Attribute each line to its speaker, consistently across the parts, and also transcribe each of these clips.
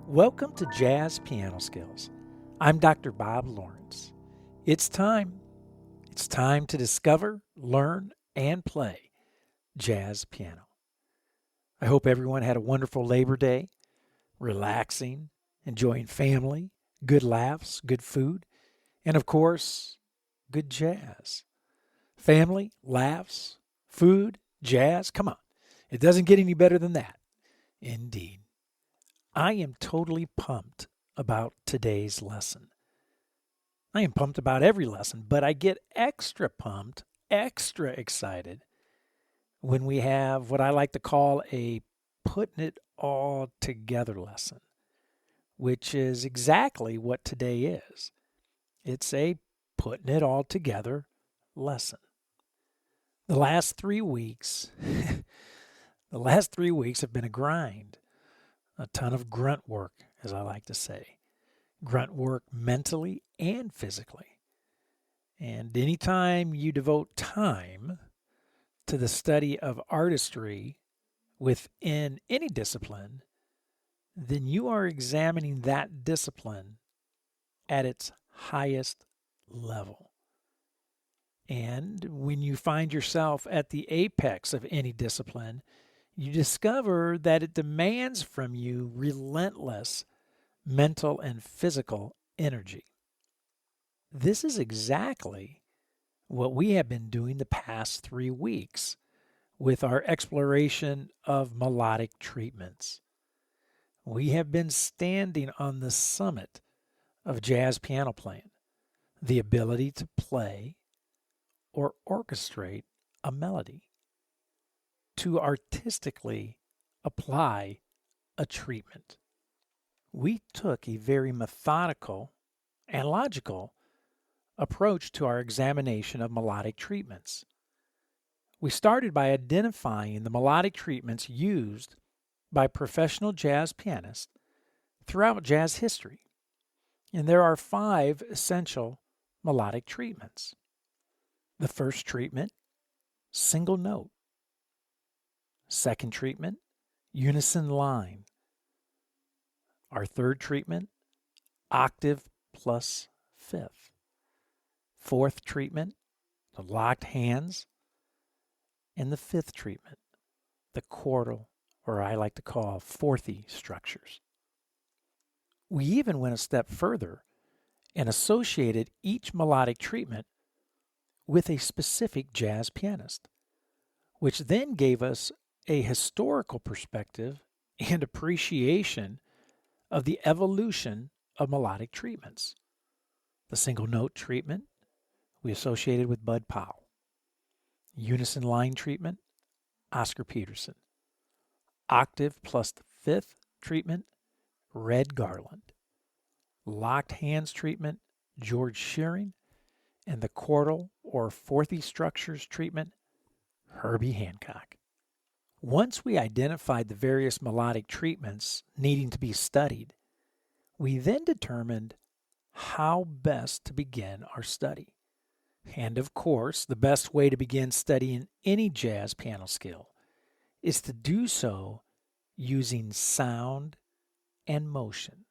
Speaker 1: Welcome to Jazz Piano Skills. I'm Dr. Bob Lawrence. It's time. It's time to discover, learn, and play jazz piano. I hope everyone had a wonderful Labor Day, relaxing, enjoying family, good laughs, good food, and of course, good jazz. Family, laughs, food, jazz, come on. It doesn't get any better than that. Indeed. I am totally pumped about today's lesson. I am pumped about every lesson, but I get extra pumped, extra excited when we have what I like to call a putting it all together lesson, which is exactly what today is. It's a putting it all together lesson. The last 3 weeks, have been a grind. A ton of grunt work, as I like to say. Grunt work mentally and physically. And anytime you devote time to the study of artistry within any discipline, then you are examining that discipline at its highest level. And when you find yourself at the apex of any discipline, you discover that it demands from you relentless mental and physical energy. This is exactly what we have been doing the past 3 weeks with our exploration of melodic treatments. We have been standing on the summit of jazz piano playing, the ability to play or orchestrate a melody, to artistically apply a treatment. We took a very methodical and logical approach to our examination of melodic treatments. We started by identifying the melodic treatments used by professional jazz pianists throughout jazz history. And there are 5 essential melodic treatments. The first treatment, single note. Second treatment, unison line. Our third treatment, octave plus fifth. Fourth treatment, the locked hands. And the fifth treatment, the chordal, or I like to call fourthy structures. We even went a step further and associated each melodic treatment with a specific jazz pianist, which then gave us a historical perspective and appreciation of the evolution of melodic treatments. The single note treatment we associated with Bud Powell. Unison line treatment, Oscar Peterson. Octave plus the fifth treatment, Red Garland. Locked hands treatment, George Shearing. And the chordal or fourthy structures treatment, Herbie Hancock. Once we identified the various melodic treatments needing to be studied, we then determined how best to begin our study. And of course, the best way to begin studying any jazz piano skill is to do so using sound and motion.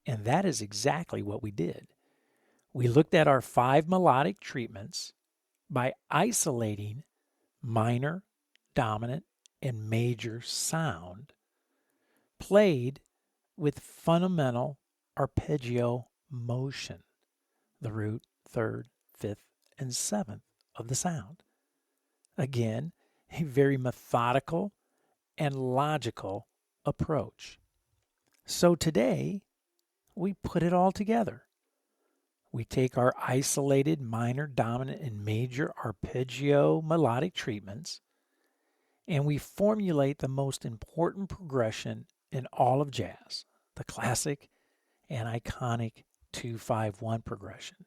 Speaker 1: And that is exactly what we did. We looked at our 5 melodic treatments by isolating minor, dominant, and major sound, played with fundamental arpeggio motion, the root, third, fifth, and seventh of the sound. Again, a very methodical and logical approach. So today, we put it all together. We take our isolated minor, dominant, and major arpeggio melodic treatments, and we formulate the most important progression in all of jazz, the classic and iconic 2-5-1 progression.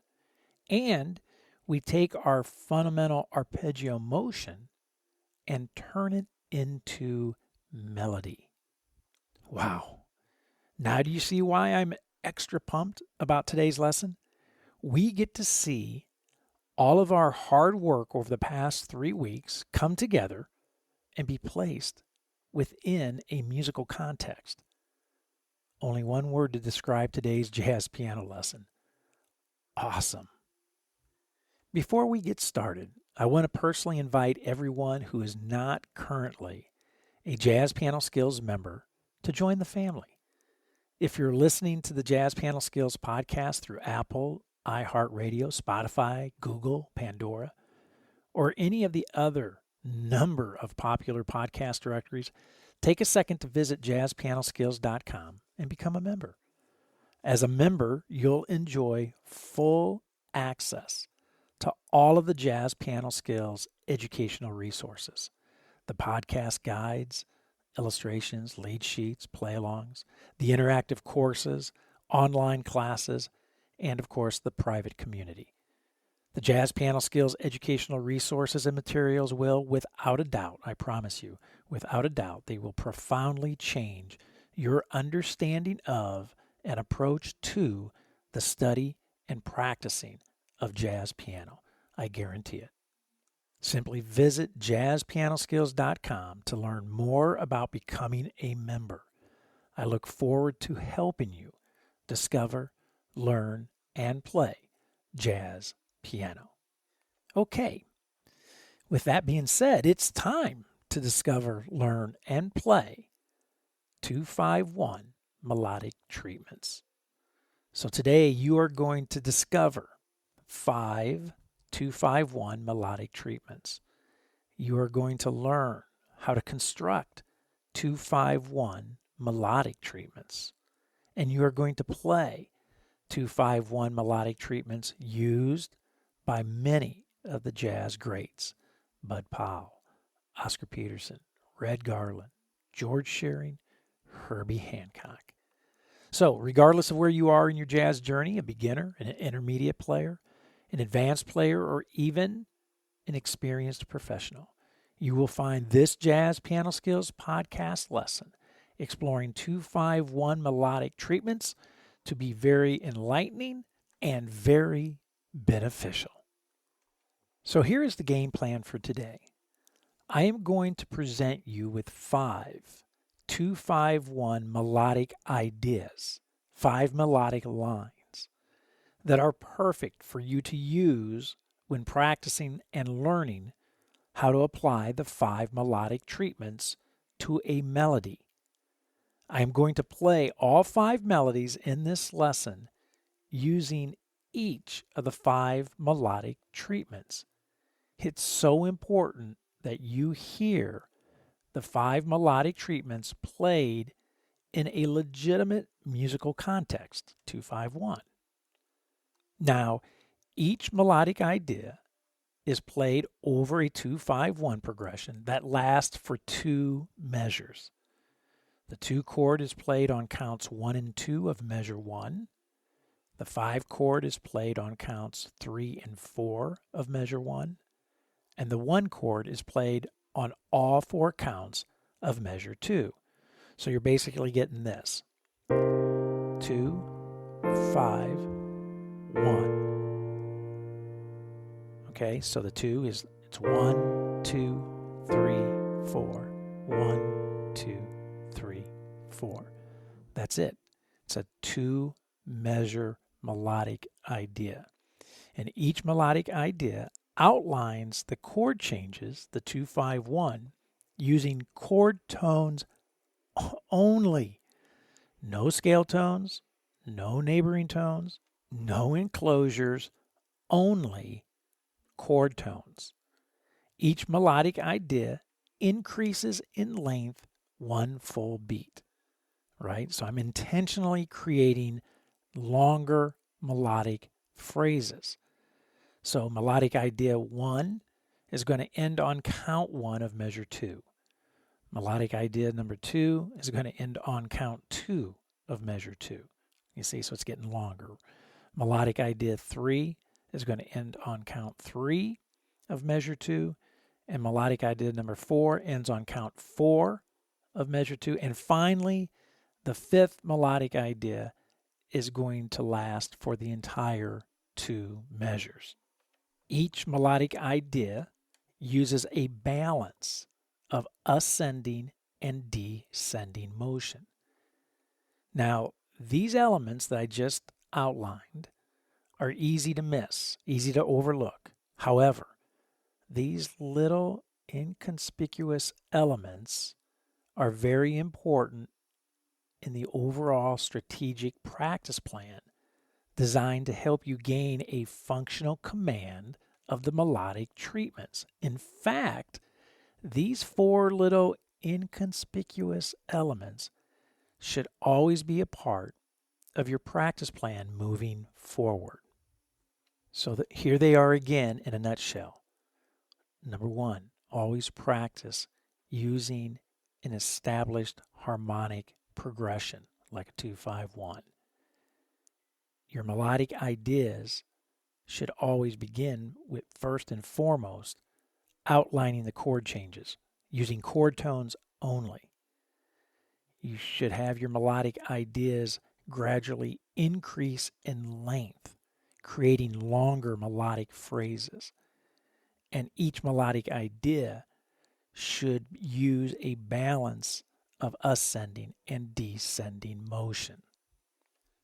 Speaker 1: And we take our fundamental arpeggio motion and turn it into melody. Wow. Now do you see why I'm extra pumped about today's lesson? We get to see all of our hard work over the past 3 weeks come together and be placed within a musical context. Only one word to describe today's jazz piano lesson. Awesome. Before we get started, I want to personally invite everyone who is not currently a Jazz Piano Skills member to join the family. If you're listening to the Jazz Piano Skills podcast through Apple, iHeartRadio, Spotify, Google, Pandora, or any of the other number of popular podcast directories, take a second to visit JazzPianoSkills.com and become a member. As a member, you'll enjoy full access to all of the Jazz Piano Skills educational resources, the podcast guides, illustrations, lead sheets, play-alongs, the interactive courses, online classes, and of course the private community. The Jazz Piano Skills educational resources and materials will, without a doubt, I promise you, without a doubt, they will profoundly change your understanding of and approach to the study and practicing of jazz piano. I guarantee it. Simply visit JazzPianoSkills.com to learn more about becoming a member. I look forward to helping you discover, learn, and play jazz piano. Okay, with that being said, it's time to discover, learn, and play II-V-I Melodic Treatments. So today you are going to discover 5 II-V-I Melodic Treatments. You are going to learn how to construct II-V-I Melodic Treatments. And you are going to play II-V-I Melodic Treatments used by many of the jazz greats: Bud Powell, Oscar Peterson, Red Garland, George Shearing, Herbie Hancock. So, regardless of where you are in your jazz journey, a beginner, an intermediate player, an advanced player, or even an experienced professional, you will find this Jazz Piano Skills podcast lesson exploring II-V-I Melodic Treatments to be very enlightening and very beneficial. So here is the game plan for today. I am going to present you with 5 II-V-I melodic ideas, 5 melodic lines that are perfect for you to use when practicing and learning how to apply the 5 melodic treatments to a melody. I am going to play all 5 melodies in this lesson using each of the 5 melodic treatments. It's so important that you hear the 5 melodic treatments played in a legitimate musical context, II-V-I. Now, each melodic idea is played over a II-V-I progression that lasts for 2 measures. The 2 chord is played on counts 1 and 2 of measure 1. The 5 chord is played on counts 3 and 4 of measure 1. And the 1 chord is played on all 4 counts of measure 2. So you're basically getting this: 2, 5, 1. Okay, so the 2 is, it's 1, 2, 3, 4. 1, 2, 3, 4. That's it. It's a 2-measure melodic idea. And each melodic idea outlines the chord changes, the II-V-I, using chord tones only. No scale tones, no neighboring tones, no enclosures, only chord tones. Each melodic idea increases in length 1 full beat, right? So I'm intentionally creating longer melodic phrases. So melodic idea 1 is going to end on count 1 of measure 2. Melodic idea number 2 is going to end on count 2 of measure 2. You see, so it's getting longer. Melodic idea 3 is going to end on count 3 of measure 2. And melodic idea number 4 ends on count 4 of measure 2. And finally, the 5th melodic idea is going to last for the entire 2 measures. Each melodic idea uses a balance of ascending and descending motion. Now, these elements that I just outlined are easy to miss, easy to overlook. However, these little inconspicuous elements are very important in the overall strategic practice plan designed to help you gain a functional command of the melodic treatments. In fact, these four little inconspicuous elements should always be a part of your practice plan moving forward. So here they are again in a nutshell. Number one, always practice using an established harmonic progression like a 2-5-1. Your melodic ideas should always begin with, first and foremost, outlining the chord changes, using chord tones only. You should have your melodic ideas gradually increase in length, creating longer melodic phrases. And each melodic idea should use a balance of ascending and descending motion.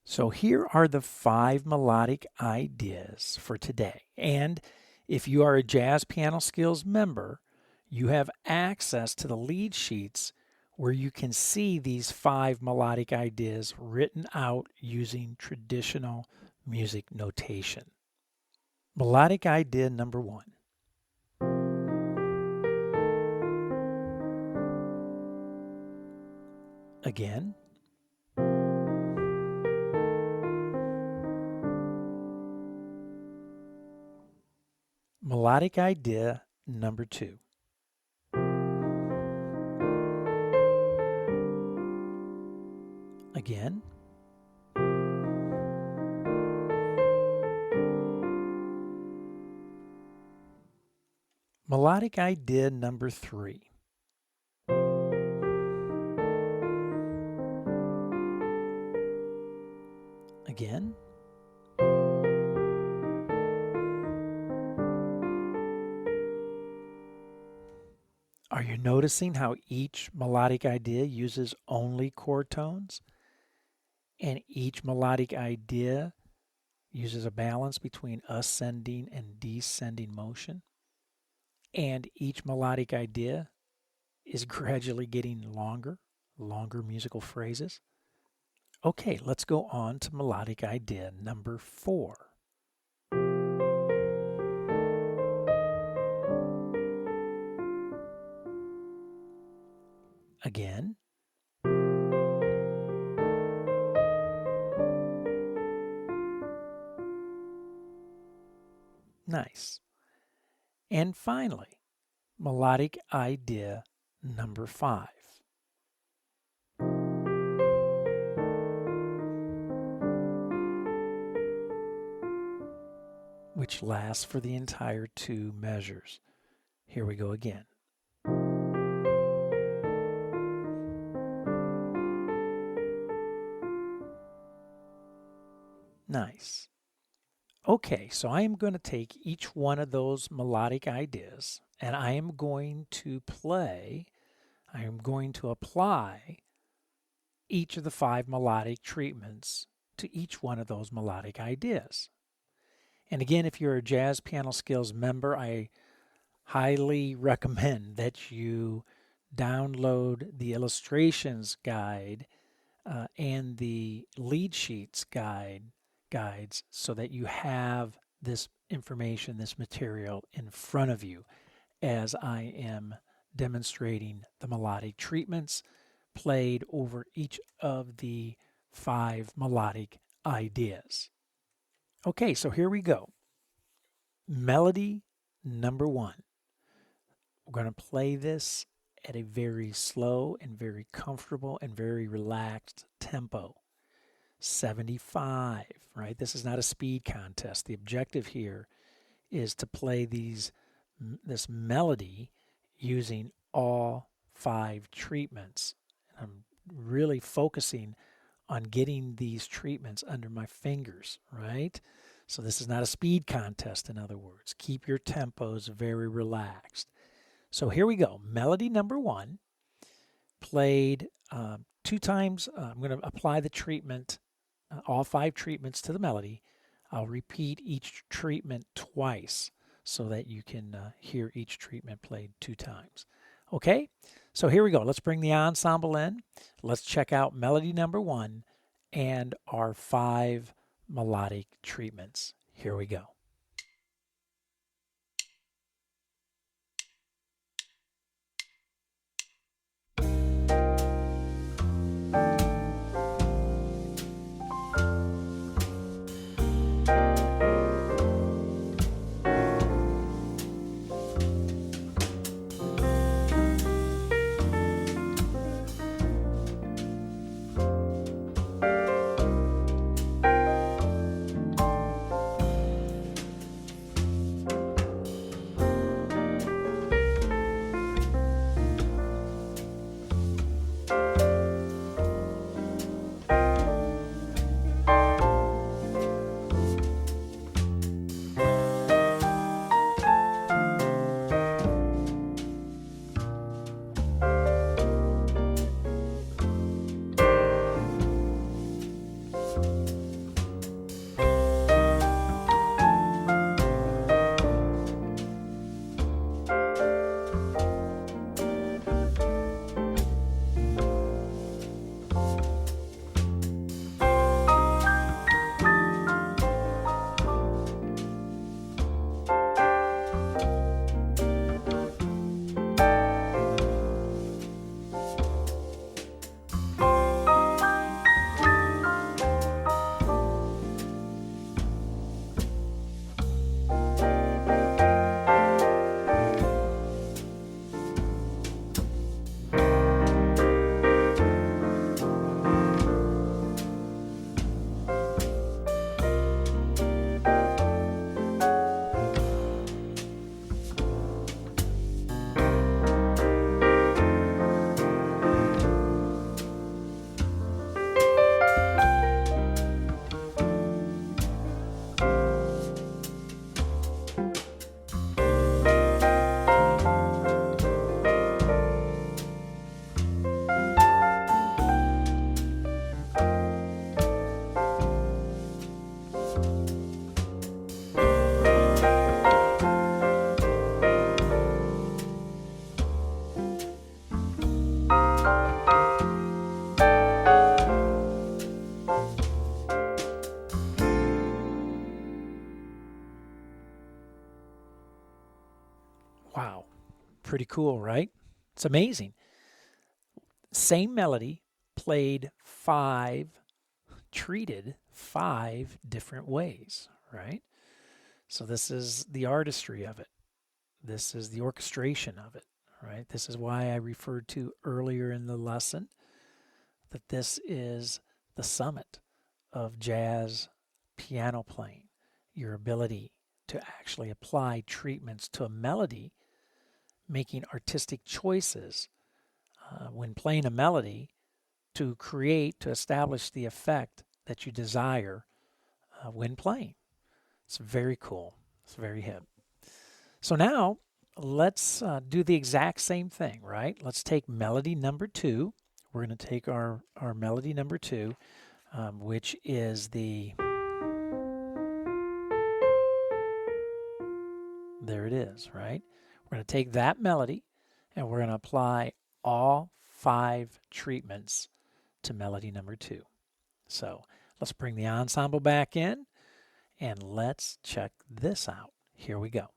Speaker 1: So here are the 5 melodic ideas for today. And if you are a JazzPianoSkills member, you have access to the lead sheets where you can see these 5 melodic ideas written out using traditional music notation. Melodic idea number 1. Again. Melodic idea number 2. Again. Melodic idea number 3. Again. Are you noticing how each melodic idea uses only chord tones? And each melodic idea uses a balance between ascending and descending motion? And each melodic idea is gradually getting longer musical phrases? Okay, let's go on to melodic idea number 4. Again. Nice. And finally, melodic idea number 5. Which lasts for the entire 2 measures. Here we go again. Nice. Okay, so I am going to take each one of those melodic ideas and I am going to apply each of the 5 melodic treatments to each one of those melodic ideas. And again, if you're a JazzPianoSkills member, I highly recommend that you download the illustrations guide and the lead sheets guides so that you have this information, this material in front of you as I am demonstrating the melodic treatments played over each of the 5 melodic ideas. Okay, so here we go. Melody number 1. We're going to play this at a very slow and very comfortable and very relaxed tempo. 75, right? This is not a speed contest. The objective here is to play this melody using all 5 treatments. And I'm really focusing on getting these treatments under my fingers, right? So this is not a speed contest, in other words. Keep your tempos very relaxed. So here we go. Melody number 1, played 2 times. I'm going to apply the treatment, all 5 treatments to the melody. I'll repeat each treatment twice so that you can hear each treatment played 2 times. Okay, so here we go. Let's bring the ensemble in. Let's check out melody number 1 and our 5 melodic treatments. Here we go. Wow, pretty cool, right? It's amazing. Same melody played 5, treated 5 different ways, right? So this is the artistry of it. This is the orchestration of it, right? This is why I referred to earlier in the lesson that this is the summit of jazz piano playing, your ability to actually apply treatments to a melody, making artistic choices when playing a melody to create, to establish the effect that you desire when playing. It's very cool. It's very hip. So now let's do the exact same thing, right? Let's take melody number 2. We're going to take our melody number 2, which is there it is, right? We're going to take that melody and we're going to apply all 5 treatments to melody number 2. So let's bring the ensemble back in and let's check this out. Here we go.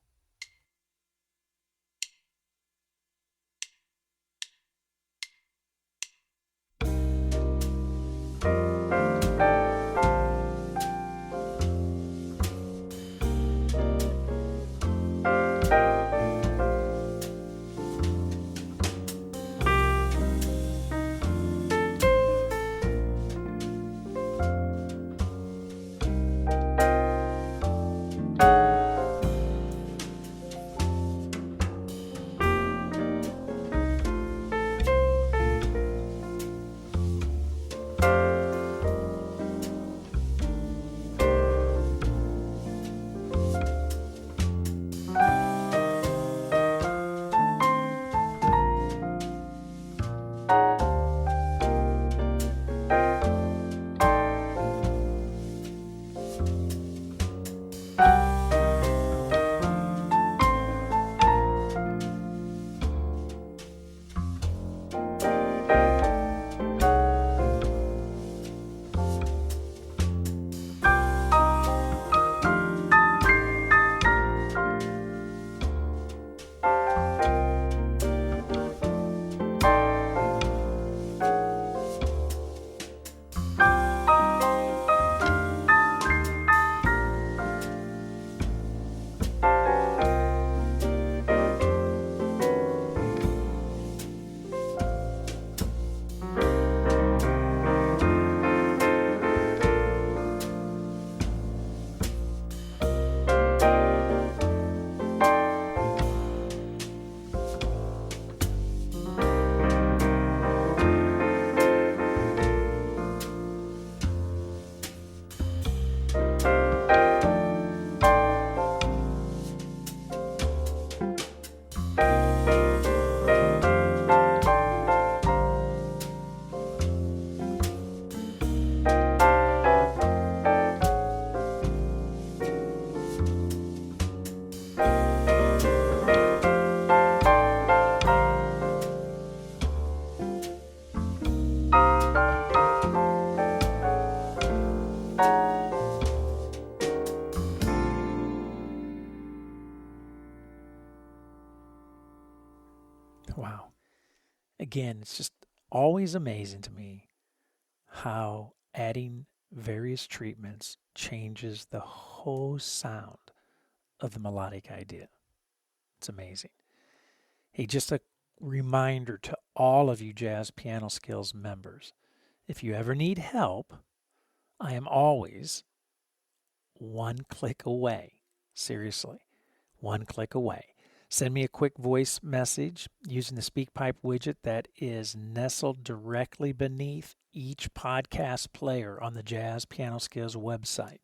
Speaker 1: again, it's just always amazing to me how adding various treatments changes the whole sound of the melodic idea. It's amazing. Hey, just a reminder to all of you Jazz Piano Skills members, if you ever need help, I am always one click away. Seriously, one click away. Send me a quick voice message using the SpeakPipe widget that is nestled directly beneath each podcast player on the Jazz Piano Skills website.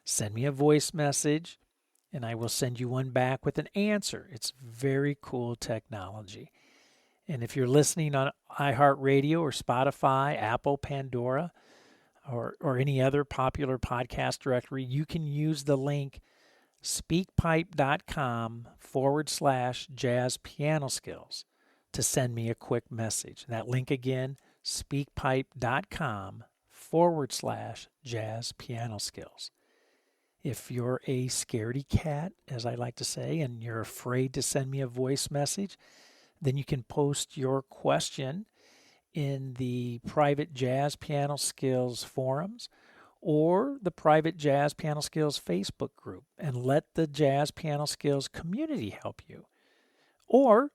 Speaker 1: Send me a voice message and I will send you one back with an answer. It's very cool technology. And if you're listening on iHeartRadio or Spotify, Apple, Pandora, or any other popular podcast directory, you can use the link speakpipe.com/jazzpianoskills to send me a quick message. And that link again, speakpipe.com/jazzpianoskills. If you're a scaredy cat, as I like to say, and you're afraid to send me a voice message, then you can post your question in the private Jazz Piano Skills forums or the private Jazz Piano Skills Facebook group and let the Jazz Piano Skills community help you. Or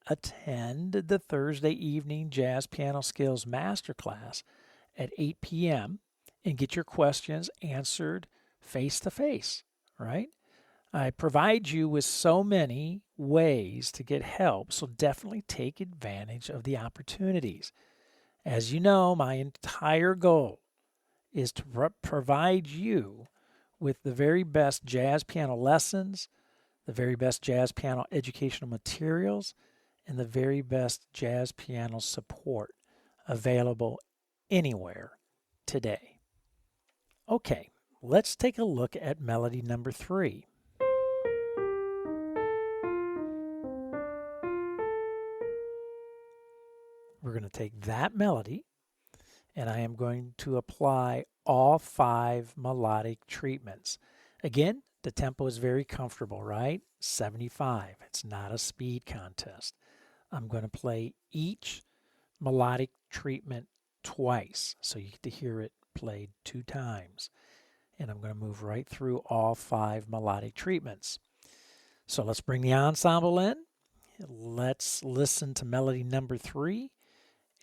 Speaker 1: attend the Thursday evening Jazz Piano Skills Masterclass at 8 p.m. and get your questions answered face to face, right? I provide you with so many ways to get help, so definitely take advantage of the opportunities. As you know, my entire goal is to provide you with the very best jazz piano lessons, the very best jazz piano educational materials, and the very best jazz piano support available anywhere today. Okay, let's take a look at melody number 3. We're going to take that melody and I am going to apply all 5 melodic treatments. Again, the tempo is very comfortable, right? 75. It's not a speed contest. I'm going to play each melodic treatment twice, so you get to hear it played 2 times. And I'm going to move right through all 5 melodic treatments. So let's bring the ensemble in. Let's listen to melody number 3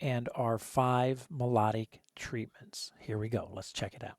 Speaker 1: and our 5 melodic treatments. Here we go. Let's check it out.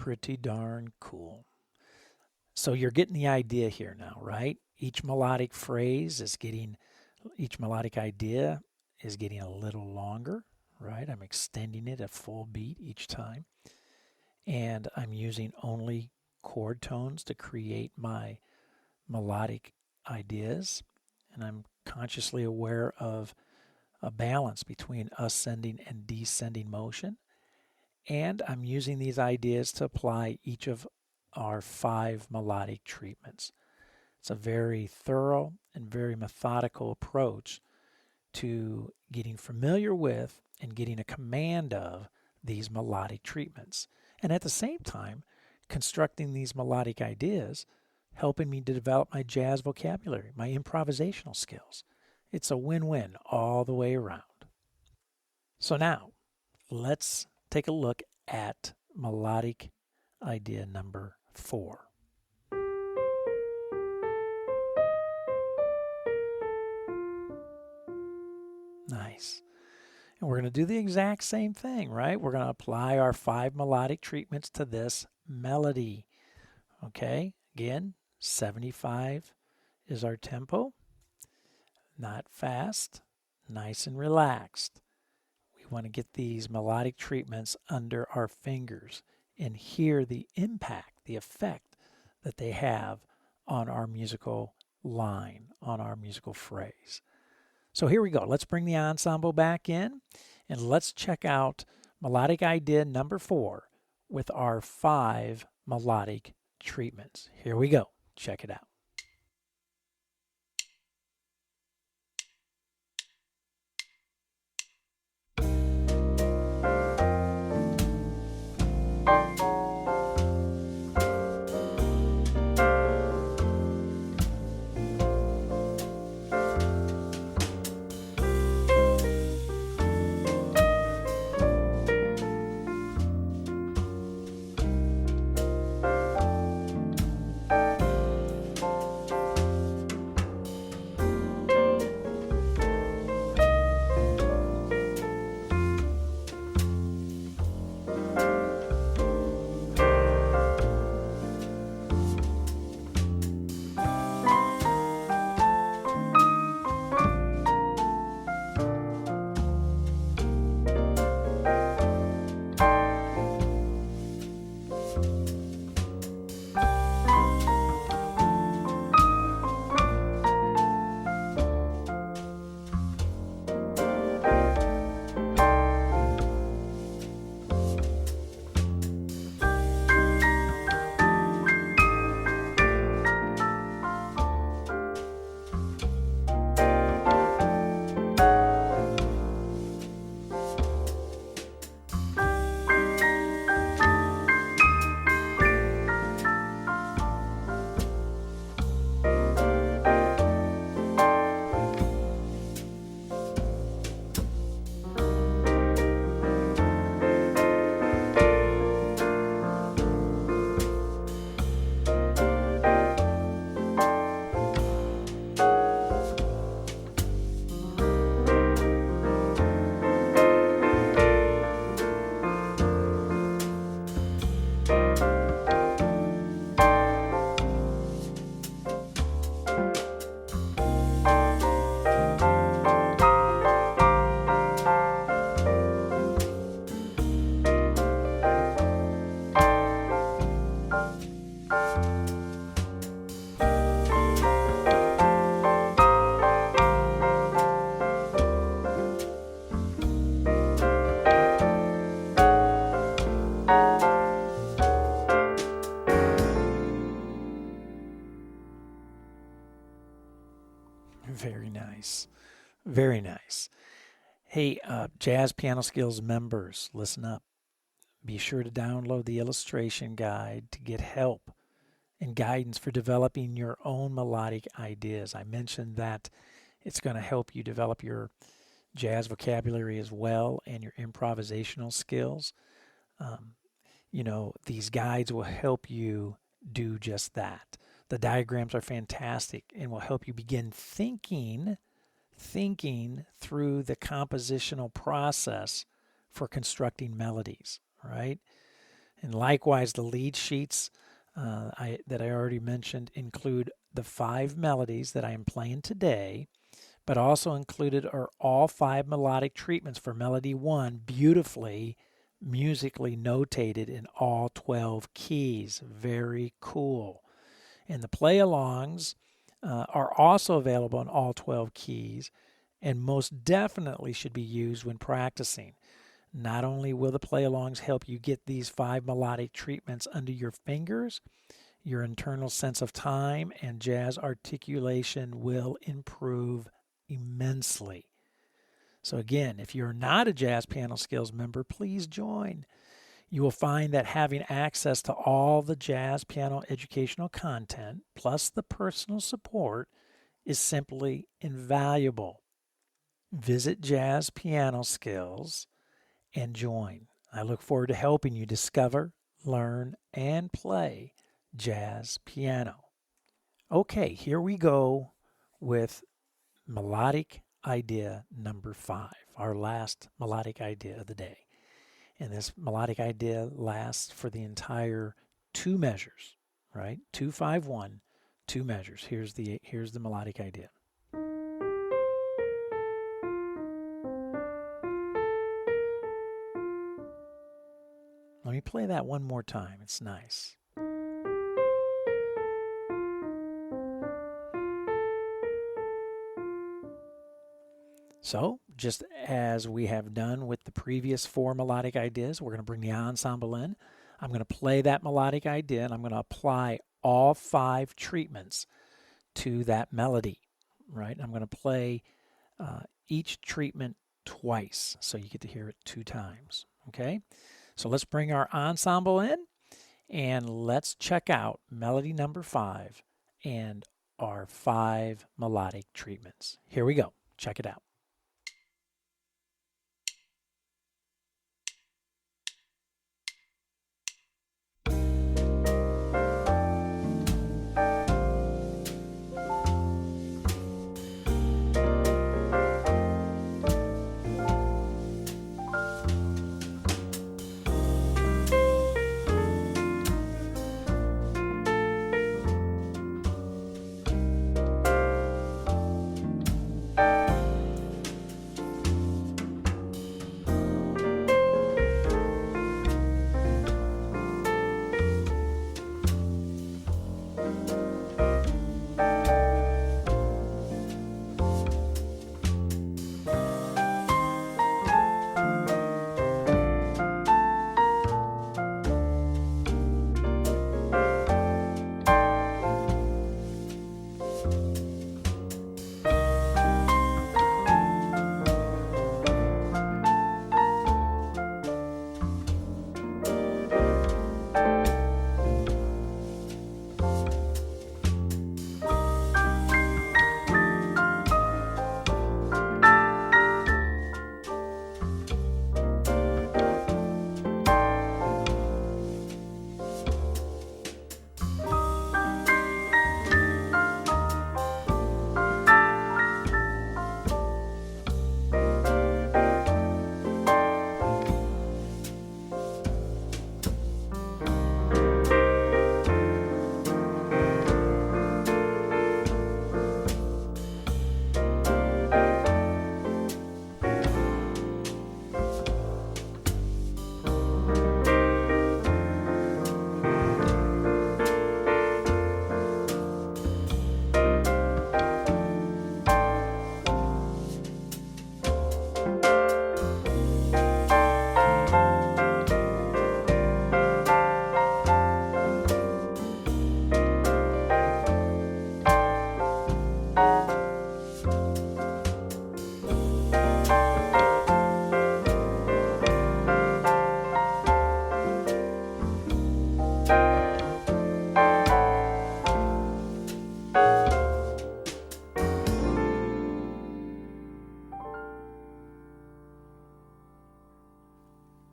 Speaker 1: Pretty darn cool. So you're getting the idea here now, right? Each melodic idea is getting a little longer, right? I'm extending it a full beat each time. And I'm using only chord tones to create my melodic ideas. And I'm consciously aware of a balance between ascending and descending motion. And I'm using these ideas to apply each of our 5 melodic treatments. It's a very thorough and very methodical approach to getting familiar with and getting a command of these melodic treatments. And at the same time, constructing these melodic ideas, helping me to develop my jazz vocabulary, my improvisational skills. It's a win-win all the way around. So now, let's take a look at melodic idea number 4. Nice. And we're going to do the exact same thing, right? We're going to apply our 5 melodic treatments to this melody. Okay, again, 75 is our tempo. Not fast, nice and relaxed. We want to get these melodic treatments under our fingers and hear the impact, the effect that they have on our musical line, on our musical phrase. So here we go. Let's bring the ensemble back in and let's check out melodic idea number 4 with our 5 melodic treatments. Here we go. Check it out. Very nice. Very nice. Hey, Jazz Piano Skills members, listen up. Be sure to download the illustration guide to get help and guidance for developing your own melodic ideas. I mentioned that it's going to help you develop your jazz vocabulary as well and your improvisational skills. These guides will help you do just that. The diagrams are fantastic and will help you begin thinking through the compositional process for constructing melodies, right? And likewise, the lead sheets that I already mentioned include the 5 melodies that I am playing today, but also included are all 5 melodic treatments for melody 1, beautifully musically notated in all 12 keys. Very cool. And the play-alongs are also available in all 12 keys and most definitely should be used when practicing. Not only will the play-alongs help you get these 5 melodic treatments under your fingers, your internal sense of time and jazz articulation will improve immensely. So again, if you're not a Jazz Piano Skills member, please join. You will find that having access to all the jazz piano educational content, plus the personal support, is simply invaluable. Visit JazzPianoSkills and join. I look forward to helping you discover, learn, and play jazz piano. Okay, here we go with melodic idea number 5, our last melodic idea of the day. And this melodic idea lasts for the entire 2 measures, right? 2-5-1, 2 measures. Here's the melodic idea. Let me play that one more time. It's nice. So, just as we have done with the previous 4 melodic ideas, we're going to bring the ensemble in. I'm going to play that melodic idea, and I'm going to apply all 5 treatments to that melody, right? I'm going to play each treatment twice, so you get to hear it 2 times, okay? So let's bring our ensemble in, and let's check out melody number 5 and our 5 melodic treatments. Here we go. Check it out.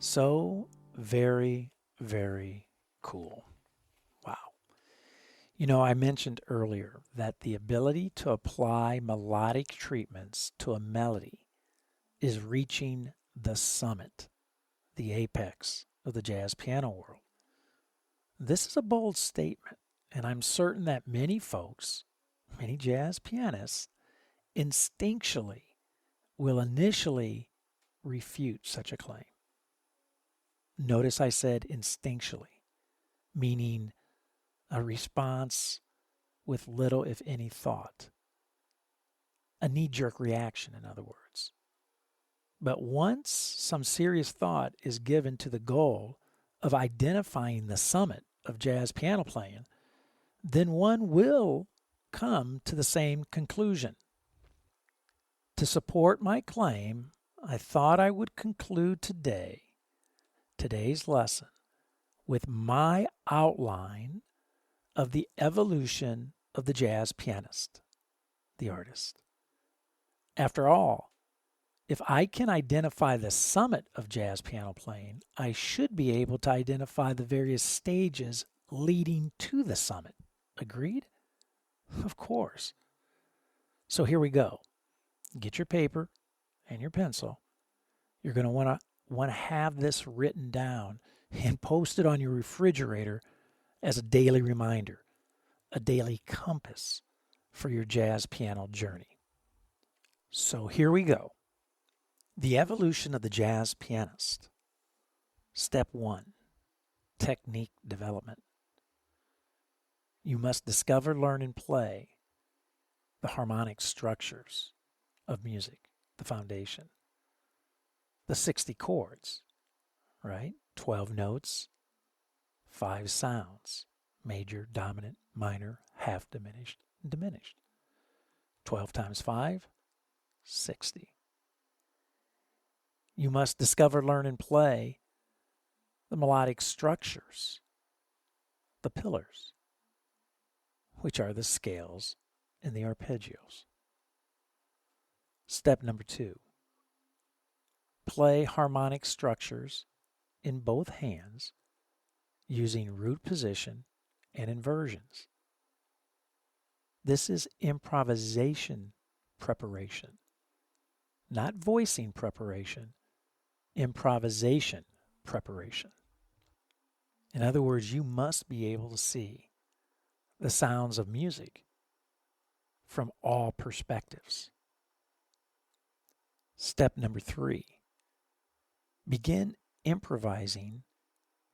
Speaker 1: So very, very cool. Wow. You know, I mentioned earlier that the ability to apply melodic treatments to a melody is reaching the summit, the apex of the jazz piano world. This is a bold statement, and I'm certain that many folks, many jazz pianists, instinctually will initially refute such a claim. Notice I said instinctually, meaning a response with little, if any, thought. A knee-jerk reaction, in other words. But once some serious thought is given to the goal of identifying the summit of jazz piano playing, then one will come to the same conclusion. To support my claim, I thought I would conclude today's lesson with my outline of the evolution of the jazz pianist, the artist. After all, if I can identify the summit of jazz piano playing, I should be able to identify the various stages leading to the summit. Agreed? Of course. So here we go. Get your paper and your pencil. You're going to want to have this written down and post it on your refrigerator as a daily reminder, a daily compass for your jazz piano journey. So here we go. The evolution of the jazz pianist. Step 1, technique development. You must discover, learn, and play the harmonic structures of music, the foundation. The 60 chords, right? 12 notes, 5 sounds, major, dominant, minor, half diminished, and diminished. 12 times 5, 60. You must discover, learn, and play the melodic structures, the pillars, which are the scales and the arpeggios. Step number 2, play harmonic structures in both hands using root position and inversions. This is improvisation preparation, not voicing preparation, improvisation preparation. In other words, you must be able to see the sounds of music from all perspectives. Step number 3, begin improvising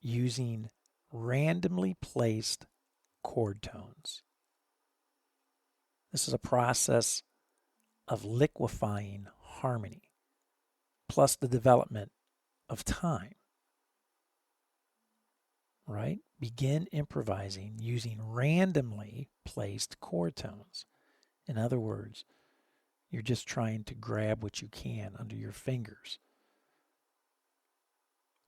Speaker 1: using randomly placed chord tones. This is a process of liquefying harmony, plus the development of time, right? Begin improvising using randomly placed chord tones. In other words, you're just trying to grab what you can under your fingers,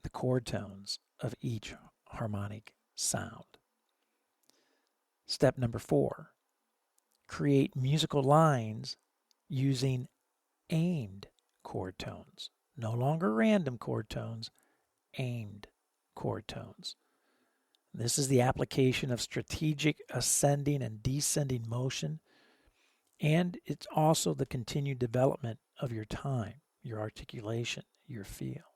Speaker 1: the chord tones of each harmonic sound. Step number 4, create musical lines using aimed chord tones. No longer random chord tones, aimed chord tones. This is the application of strategic ascending and descending motion, and it's also the continued development of your time, your articulation, your feel.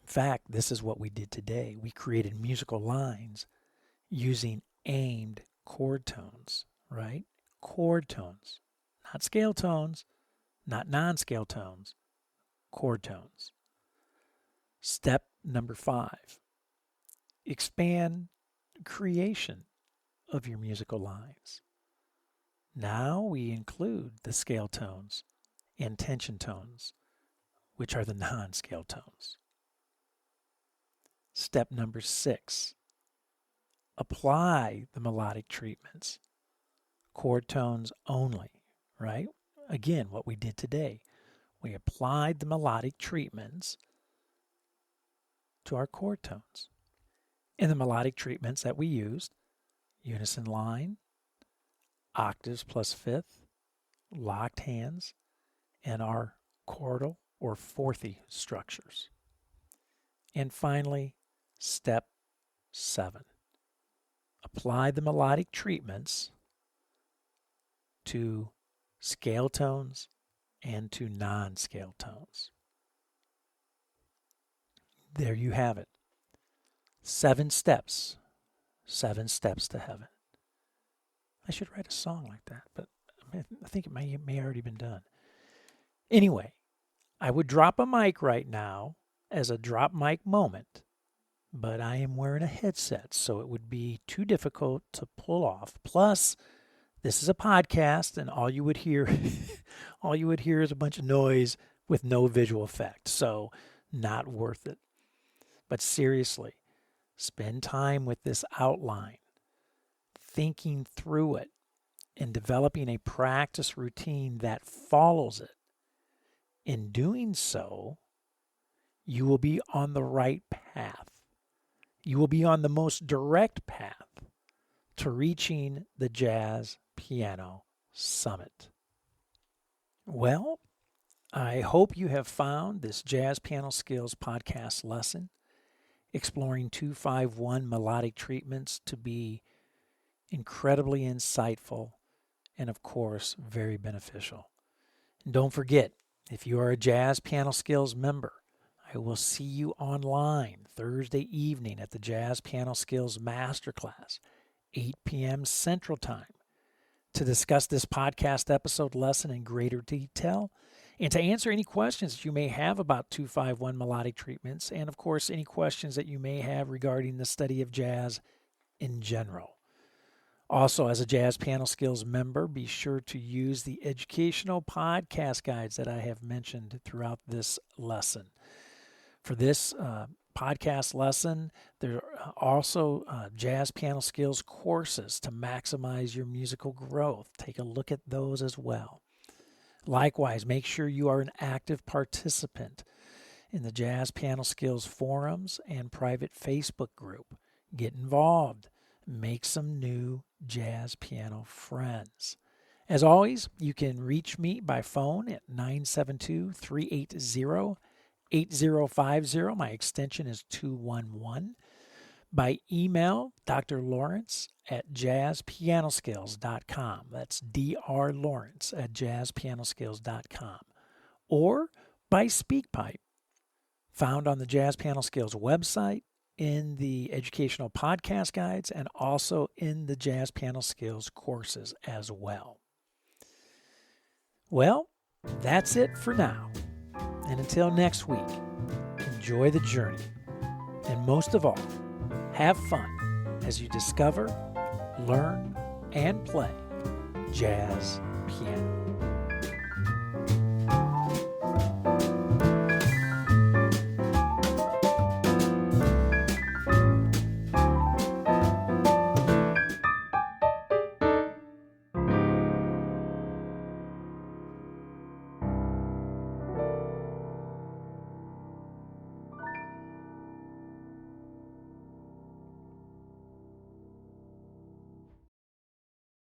Speaker 1: In fact, this is what we did today. We created musical lines using aimed chord tones, right? Chord tones, not scale tones, not non-scale tones, chord tones. Step number 5, expand creation of your musical lines. Now we include the scale tones and tension tones, which are the non-scale tones. Step number 6, apply the melodic treatments. Chord tones only, right? Again, what we did today. We applied the melodic treatments to our chord tones. And the melodic treatments that we used, unison line, octaves plus fifth, locked hands, and our chordal or fourthy structures. And finally, step 7. Apply the melodic treatments to scale tones and to non-scale tones. There you have it. 7 steps. 7 steps to heaven. I should write a song like that, but I think it may already been done. Anyway, I would drop a mic right now as a drop mic moment, but I am wearing a headset, so it would be too difficult to pull off. Plus, this is a podcast, and all you would hear is a bunch of noise with no visual effect, so not worth it. But seriously, spend time with this outline, thinking through it, and developing a practice routine that follows it. In doing so, you will be on the right path. You will be on the most direct path to reaching the Jazz Piano Summit. Well, I hope you have found this Jazz Piano Skills podcast lesson exploring II-V-I Melodic Treatments to be incredibly insightful and, of course, very beneficial. And don't forget, if you are a Jazz Piano Skills member, I will see you online Thursday evening at the Jazz Piano Skills Masterclass, 8 p.m. Central Time, to discuss this podcast episode lesson in greater detail and to answer any questions that you may have about II-V-I Melodic Treatments and, of course, any questions that you may have regarding the study of jazz in general. Also, as a Jazz Piano Skills member, be sure to use the educational podcast guides that I have mentioned throughout this lesson. For this podcast lesson, there are also Jazz Piano Skills courses to maximize your musical growth. Take a look at those as well. Likewise, make sure you are an active participant in the Jazz Piano Skills forums and private Facebook group. Get involved. Make some new jazz piano friends. As always, you can reach me by phone at 972-380-8050. My extension is 211. By email, Dr. Lawrence at JazzPianoSkills.com. That's Dr. Lawrence at JazzPianoSkills.com. Or by SpeakPipe, found on the Jazz Piano Skills website, in the educational podcast guides, and also in the Jazz Piano Skills courses as well. Well, that's it for now. And until next week, enjoy the journey. And most of all, have fun as you discover, learn, and play jazz piano.